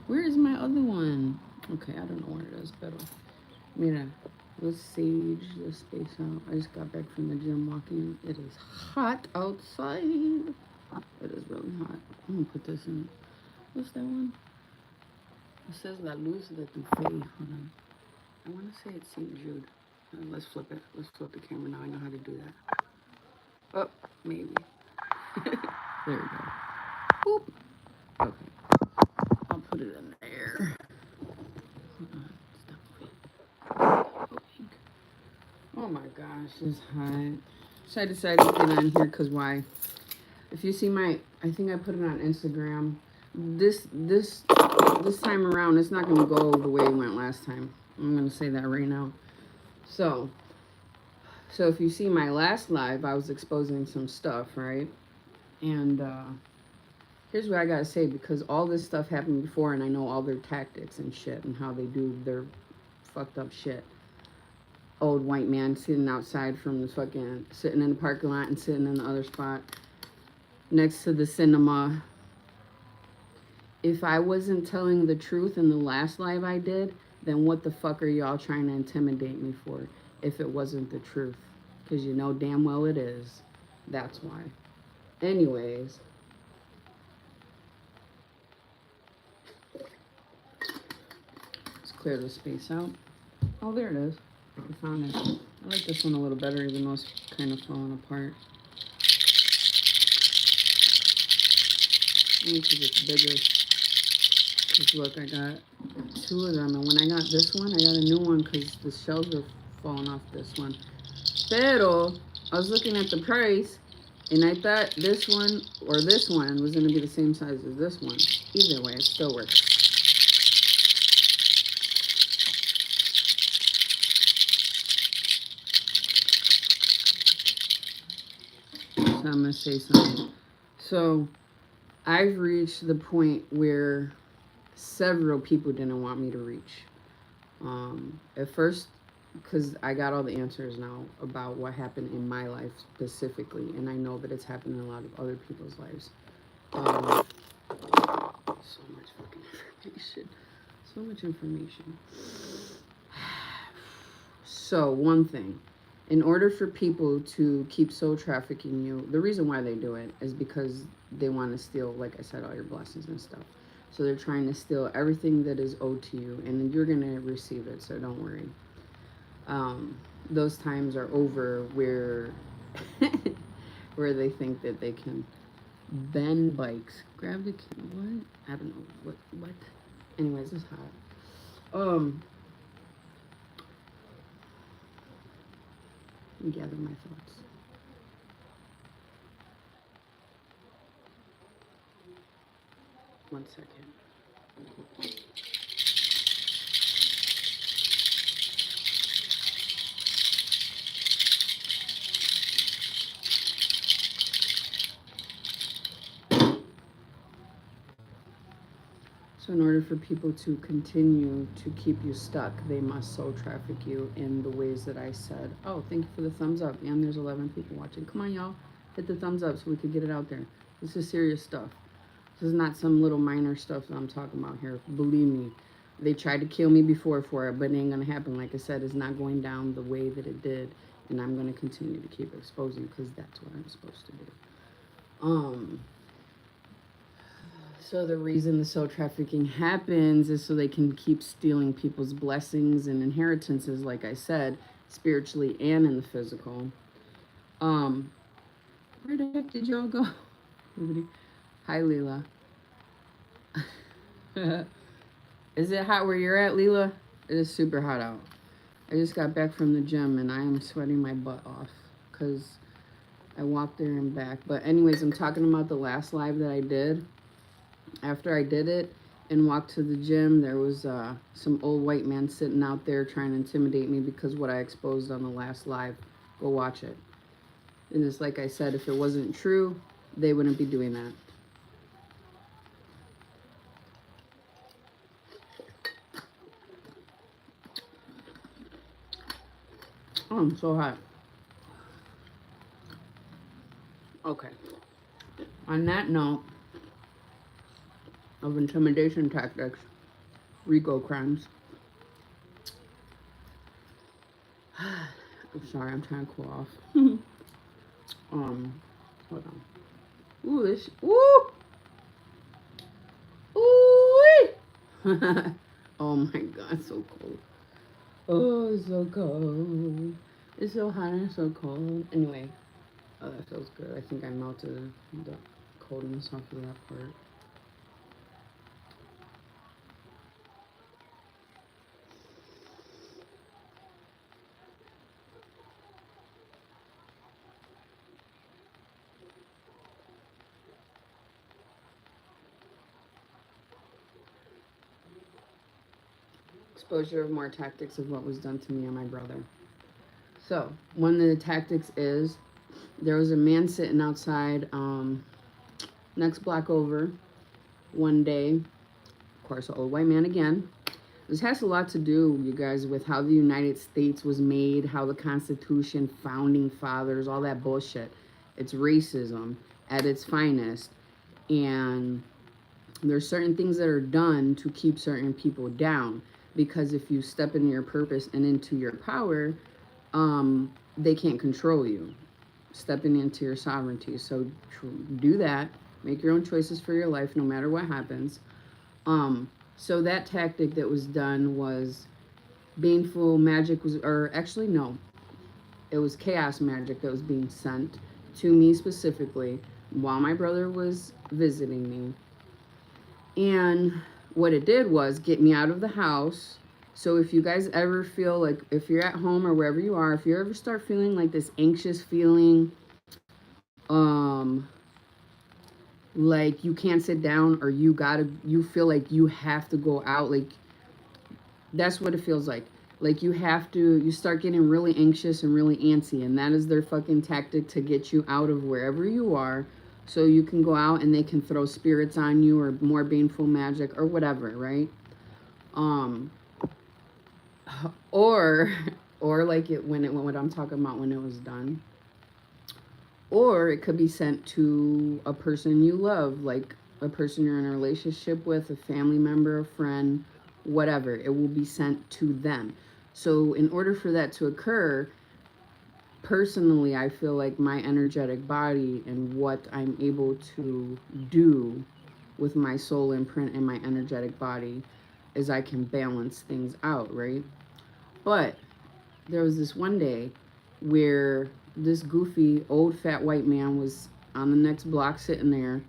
Where is my other one? Okay, I don't know where it is, but mira, let's sage the space out. I just got back from the gym walking. It is hot outside. It is really hot. I'm gonna put this in. What's that one? It says La Luz de tu Fe. Hold on. I want to say it's St. Jude. Let's flip it. Let's flip the camera now. I know how to do that. Oh, maybe. There we go. Boop. Okay. I'll put it in there. Hold on. Stop moving. Oh my gosh, it's hot. So I decided to get on here because why? If you see my, I think I put it on Instagram. This time around, it's not gonna go the way it went last time. I'm gonna say that right now. So, so if you see my last live, I was exposing some stuff, right? And here's what I gotta say because all this stuff happened before, and I know all their tactics and shit and how they do their fucked up shit. Old white man sitting outside from the fucking sitting in the parking lot and sitting in the other spot next to the cinema. If I wasn't telling the truth in the last live I did, then what the fuck are y'all trying to intimidate me for if it wasn't the truth? Because you know damn well it is. That's why. Anyways, let's clear the space out. Oh, there it is. I found it. I like this one a little better, even though it's kind of falling apart. Maybe because it's bigger. Because look, I got two of them, and when I got this one, I got a new one because the shells were falling off this one. Pero I was looking at the price, and I thought this one or this one was going to be the same size as this one. Either way, it still works. So I'm going to say something. So I've reached the point where several people didn't want me to reach. At first, because I got all the answers now about what happened in my life specifically, and I know that it's happened in a lot of other people's lives. So much fucking information. So much information. So, one thing. In order for people to keep soul trafficking you, the reason why they do it is because they want to steal, like I said, all your blessings and stuff. So they're trying to steal everything that is owed to you, and you're going to receive it, so don't worry. Those times are over where where they think that they can bend bikes. Grab the what? I don't know what. Anyways, it's hot. Gather my thoughts. One second. So, in order for people to continue to keep you stuck, they must soul traffic you in the ways that I said. Oh, thank you for the thumbs up. And there's 11 people watching. Come on, y'all. Hit the thumbs up so we can get it out there. This is serious stuff. This is not some little minor stuff that I'm talking about here. Believe me, they tried to kill me before for it, but it ain't gonna happen. Like I said, it's not going down the way that it did, and I'm gonna continue to keep exposing because that's what I'm supposed to do. So the reason the soul trafficking happens is so they can keep stealing people's blessings and inheritances, like I said, spiritually and in the physical. Um, where the heck did y'all go? Everybody. Hi, Leela. Is it hot where you're at, Leela? It is super hot out. I just got back from the gym and I am sweating my butt off because I walked there and back. But anyways, I'm talking about the last live that I did. After I did it and walked to the gym, there was some old white man sitting out there trying to intimidate me because what I exposed on the last live. Go watch it. And it's like I said, if it wasn't true, they wouldn't be doing that. Oh, I'm so hot. Okay. On that note, of intimidation tactics, RICO crimes. I'm sorry, I'm trying to cool off. Hold on. Ooh, this. Ooh! Ooh! Oh my god, it's so cold. Oh, it's so cold. It's so hot and so cold. Anyway, oh, that feels good. I think I melted the coldness off of that part. Exposure of more tactics of what was done to me and my brother. So, one of the tactics is there was a man sitting outside, next block over, one day. Of course, an old white man again. This has a lot to do, you guys, with how the United States was made, how the Constitution, founding fathers, all that bullshit. It's racism at its finest. And there's certain things that are done to keep certain people down. Because if you step into your purpose and into your power, they can't control you. Stepping into your sovereignty. So do that. Make your own choices for your life, no matter what happens. So that tactic that was done was baneful magic was, or actually no, it was chaos magic that was being sent to me specifically while my brother was visiting me. And what it did was get me out of the house. So if you guys ever feel like, if you're at home or wherever you are, if you ever start feeling like this anxious feeling, um, like you can't sit down or you feel like you have to go out, like that's what it feels like. Like you start getting really anxious and really antsy, and that is their fucking tactic to get you out of wherever you are so you can go out and they can throw spirits on you or more baneful magic or whatever, right? Um or or like it when it what I'm talking about when it was done. Or it could be sent to a person you love, like a person you're in a relationship with, a family member, a friend, whatever. It will be sent to them. So, in order for that to occur, personally, I feel like my energetic body and what I'm able to do with my soul imprint and my energetic body is I can balance things out, right? But there was this one day where this goofy old fat white man was on the next block sitting there,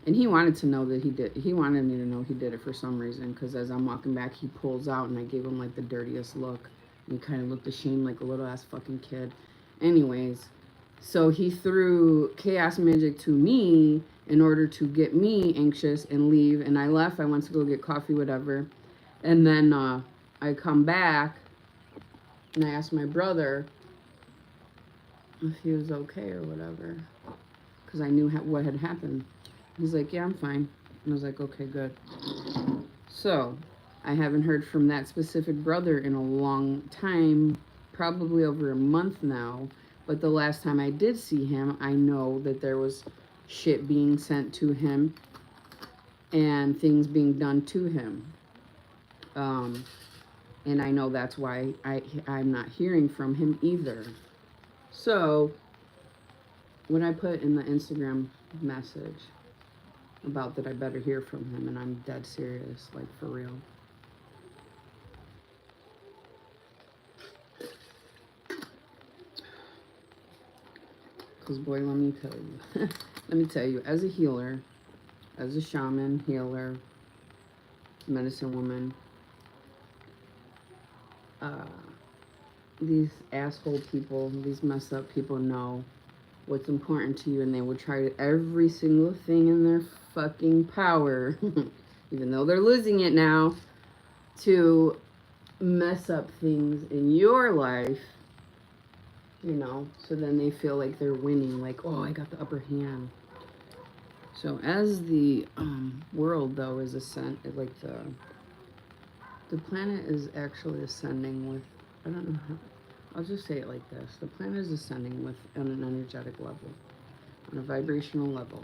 and he wanted to know that he wanted me to know he did it for some reason, because as I'm walking back he pulls out and I gave him like the dirtiest look, and he kind of looked ashamed like a little ass fucking kid. Anyways, so he threw chaos magic to me in order to get me anxious and leave, and I left. I went to go get coffee, whatever, and then I come back and I asked my brother if he was okay or whatever, because I knew what had happened. He's like, yeah, I'm fine. And I was like, okay, good. So I haven't heard from that specific brother in a long time, probably over a month now. But the last time I did see him, I know that there was shit being sent to him and things being done to him. And I know that's why I'm not hearing from him either. So when I put in the Instagram message about that I better hear from him, and I'm dead serious, like for real. Because boy, let me tell you, let me tell you, as a healer, as a shaman, healer, medicine woman, uh, these asshole people, these messed up people know what's important to you, and they will try every single thing in their fucking power, even though they're losing it now, to mess up things in your life, so then they feel like they're winning, like, oh, I got the upper hand. So as the world, though, is like the planet is actually ascending with, I don't know how, I'll just say it like this. The planet is ascending with on an energetic level, on a vibrational level.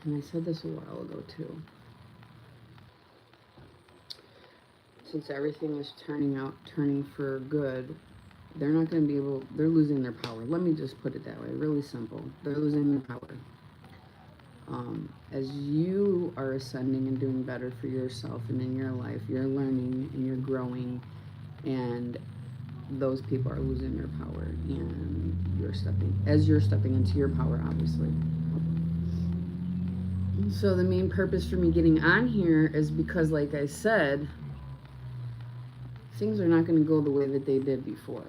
and I said this a while ago too, since everything is turning for good, they're not going to be able, they're losing their power. Let me just put it that way, really simple. They're losing their power. As you are ascending and doing better for yourself and in your life, you're learning and you're growing, and those people are losing their power, and you're stepping into your power, obviously. So the main purpose for me getting on here is because, like I said, things are not going to go the way that they did before.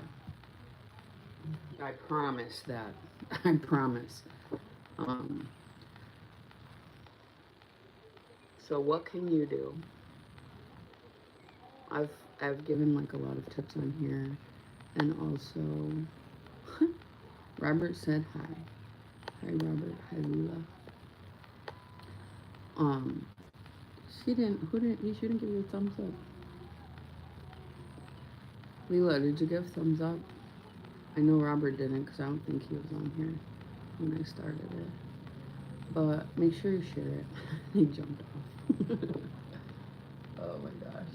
I promise that. I promise. Um, so what can you do? I've I've given like a lot of tips on here, and also Robert said hi. Hi Robert. Hi Lula. Um, she didn't. Who didn't? She didn't give you a thumbs up. Lila, did you give thumbs up? I know Robert didn't because I don't think he was on here when I started it. But make sure you share it. He jumped off. Oh my gosh.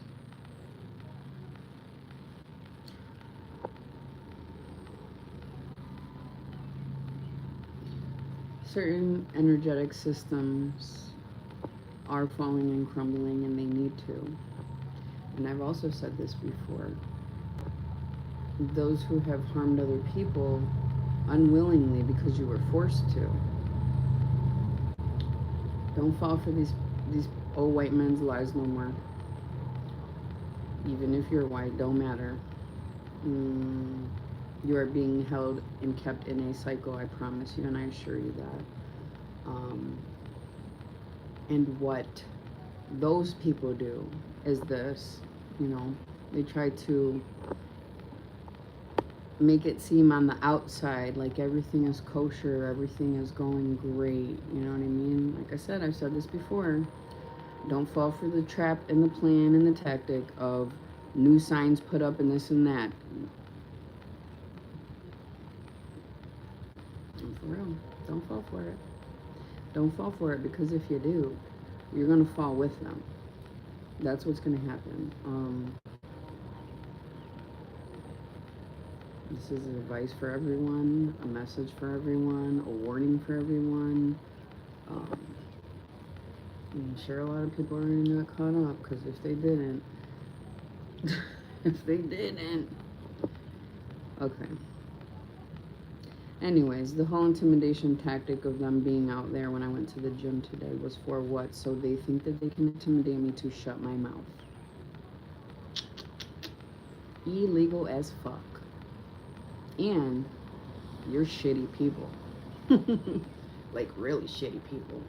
Certain energetic systems are falling and crumbling, and they need to. And I've also said this before. Those who have harmed other people unwillingly because you were forced to, don't fall for these old white men's lies no more. Even if you're white, don't matter. You are being held and kept in a cycle, I promise you, and I assure you that. And what those people do is this, they try to make it seem on the outside like everything is kosher, everything is going great, you know what I mean? Like I said, I've said this before. Don't fall for the trap and the plan and the tactic of new signs put up and this and that. And for real, don't fall for it. Don't fall for it, because if you do, you're going to fall with them. That's what's going to happen. This is advice for everyone, a message for everyone, a warning for everyone. I'm sure a lot of people already got caught up, because if they didn't, okay. Anyways, the whole intimidation tactic of them being out there when I went to the gym today was for what? So they think that they can intimidate me to shut my mouth. Illegal as fuck. And you're shitty people. Like really shitty people.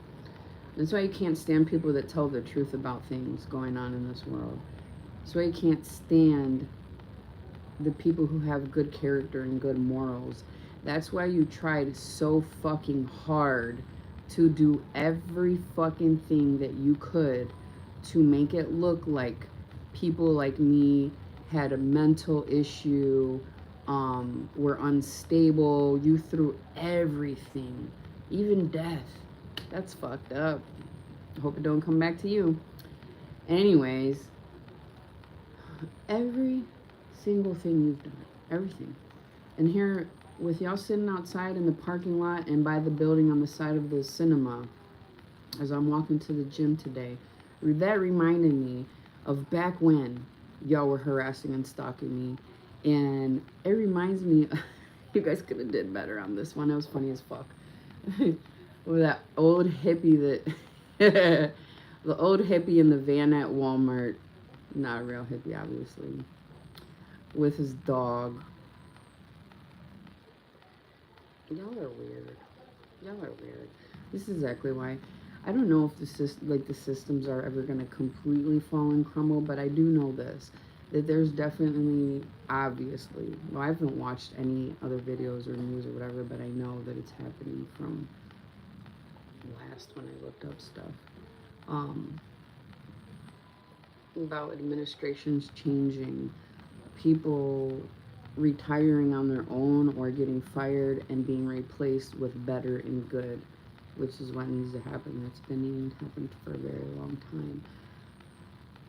That's why you can't stand people that tell the truth about things going on in this world. That's why you can't stand the people who have good character and good morals. That's why you tried so fucking hard to do every fucking thing that you could to make it look like people like me had a mental issue, were unstable. You threw everything, even death. That's fucked up. I hope it don't come back to you. Anyways, every single thing you've done, everything. And here, with y'all sitting outside in the parking lot and by the building on the side of the cinema, as I'm walking to the gym today, that reminded me of back when y'all were harassing and stalking me. And it reminds me, you guys could have did better on this one. It was funny as fuck. With that old hippie that, the old hippie in the van at Walmart, not a real hippie, obviously, with his dog. Y'all are weird. Y'all are weird. This is exactly why. I don't know if the systems are ever gonna completely fall and crumble, but I do know this, that there's definitely, obviously, well, I haven't watched any other videos or news or whatever, but I know that it's happening from last when I looked up stuff. About administrations changing, people retiring on their own or getting fired and being replaced with better and good. which is what needs to happen. That's been needing to happen for a very long time.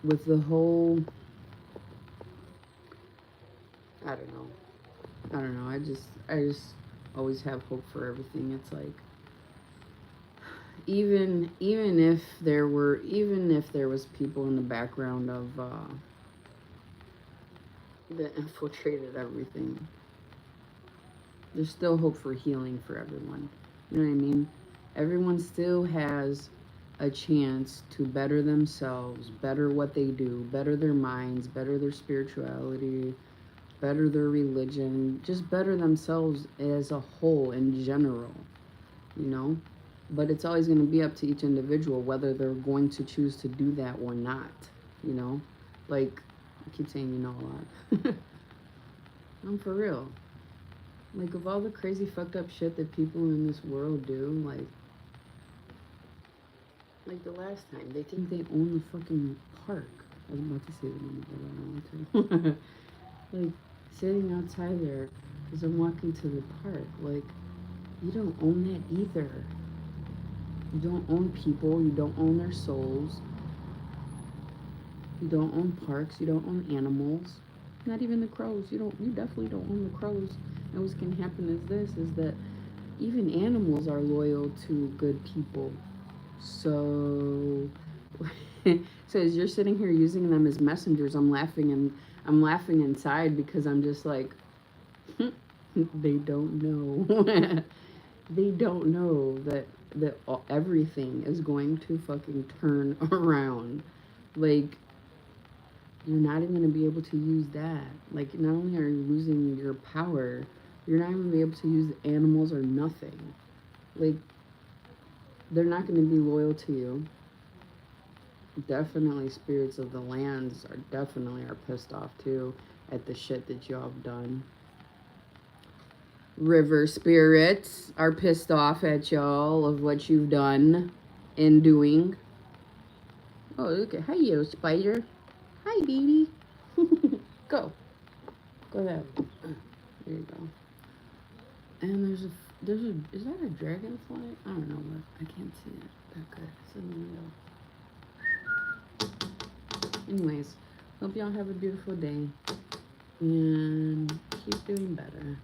With the whole, I don't know. I don't know. I just always have hope for everything. It's like even if there was people in the background of that infiltrated everything, there's still hope for healing for everyone. You know what I mean? Everyone still has a chance to better themselves, better what they do, better their minds, better their spirituality, better their religion, just better themselves as a whole in general, you know? But it's always going to be up to each individual whether they're going to choose to do that or not, you know? Like, I keep saying you know a lot. I'm for real. Like, of all the crazy fucked up shit that people in this world do, like the last time, they think they own the fucking park. I was about to say the name of it, I don't want to. Like, sitting outside there as I'm walking to the park, like, you don't own that either. You don't own people, you don't own their souls, you don't own parks, you don't own animals. Not even the crows. You definitely don't own the crows. And what's gonna happen is that even animals are loyal to good people. So so as you're sitting here using them as messengers, I'm laughing inside because I'm just like they don't know. They don't know that everything is going to fucking turn around. Like, you're not even going to be able to use that. Like, not only are you losing your power, you're not even going to be able to use animals or nothing. Like, they're not going to be loyal to you. Definitely spirits of the lands are pissed off too at the shit that y'all have done. River spirits are pissed off at y'all of what you've done and doing. Oh, look at, hi, you spider. Hi, baby. Go. Go that way. There you go. And is that a dragonfly? I don't know, but I can't see it that good. It's in the window. Anyways, hope y'all have a beautiful day. And keep doing better.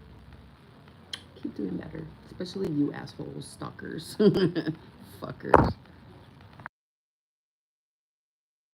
Keep doing better. Especially you assholes, stalkers. Fuckers.